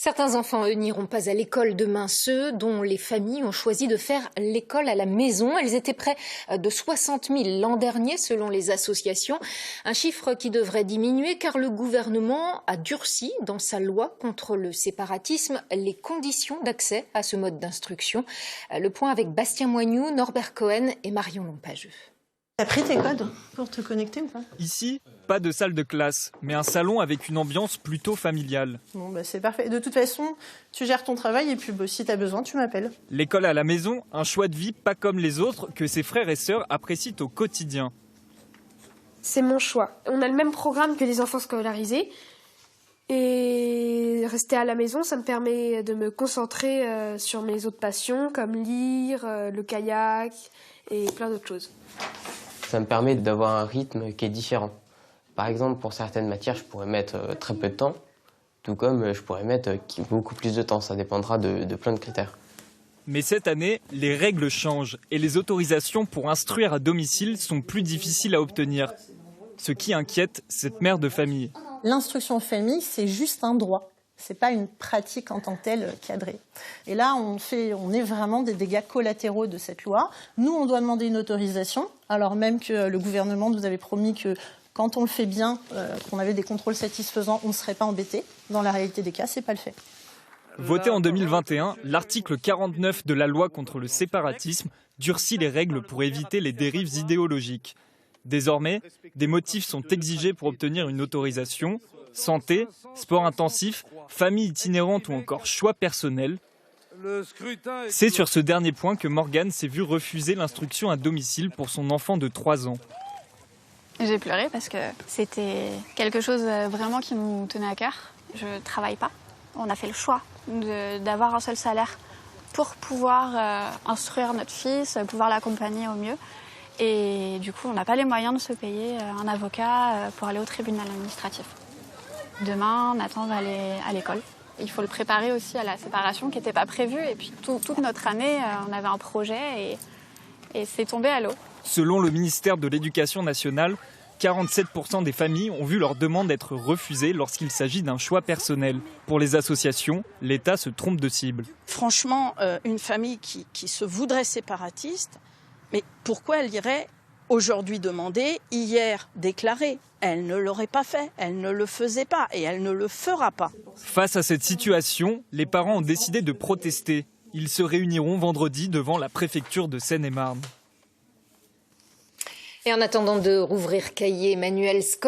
Certains enfants, eux, n'iront pas à l'école demain, ceux dont les familles ont choisi de faire l'école à la maison. Elles étaient près de 60 000 l'an dernier, selon les associations. Un chiffre qui devrait diminuer car le gouvernement a durci dans sa loi contre le séparatisme les conditions d'accès à ce mode d'instruction. Le point avec Bastien Moignoux, Norbert Cohen et Marion Lompageux. T'as pris tes codes pour te connecter ou pas? Ici, pas de salle de classe, mais un salon avec une ambiance plutôt familiale. Bon, bah c'est parfait. De toute façon, tu gères ton travail et puis si t'as besoin, tu m'appelles. L'école à la maison, un choix de vie pas comme les autres que ses frères et sœurs apprécient au quotidien. C'est mon choix. On a le même programme que les enfants scolarisés. Et rester à la maison, ça me permet de me concentrer sur mes autres passions, comme lire, le kayak et plein d'autres choses. Ça me permet d'avoir un rythme qui est différent. Par exemple, pour certaines matières, je pourrais mettre très peu de temps, tout comme je pourrais mettre beaucoup plus de temps. Ça dépendra de plein de critères. Mais cette année, les règles changent et les autorisations pour instruire à domicile sont plus difficiles à obtenir. Ce qui inquiète cette mère de famille. L'instruction en famille, c'est juste un droit. C'est pas une pratique en tant que telle cadrée. Et là, on est vraiment des dégâts collatéraux de cette loi. Nous, on doit demander une autorisation, alors même que le gouvernement nous avait promis que quand on le fait bien, qu'on avait des contrôles satisfaisants, on ne serait pas embêté. Dans la réalité des cas, c'est pas le fait. Voté en 2021, l'article 49 de la loi contre le séparatisme durcit les règles pour éviter les dérives idéologiques. Désormais, des motifs sont exigés pour obtenir une autorisation. Santé, sport intensif, famille itinérante ou encore choix personnel. C'est sur ce dernier point que Morgane s'est vue refuser l'instruction à domicile pour son enfant de 3 ans. J'ai pleuré parce que c'était quelque chose vraiment qui nous tenait à cœur. Je ne travaille pas. On a fait le choix d'avoir un seul salaire pour pouvoir instruire notre fils, pouvoir l'accompagner au mieux. Et du coup, on n'a pas les moyens de se payer un avocat pour aller au tribunal administratif. Demain, Nathan va aller à l'école. Il faut le préparer aussi à la séparation qui n'était pas prévue. Et puis toute notre année, on avait un projet et c'est tombé à l'eau. Selon le ministère de l'Éducation nationale, 47% des familles ont vu leur demande être refusée lorsqu'il s'agit d'un choix personnel. Pour les associations, l'État se trompe de cible. Franchement, une famille qui se voudrait séparatiste, mais pourquoi elle irait aujourd'hui demander, hier déclarer? Elle ne l'aurait pas fait, elle ne le faisait pas et elle ne le fera pas. Face à cette situation, les parents ont décidé de protester. Ils se réuniront vendredi devant la préfecture de Seine-et-Marne. Et en attendant de rouvrir cahier, Emmanuel Scott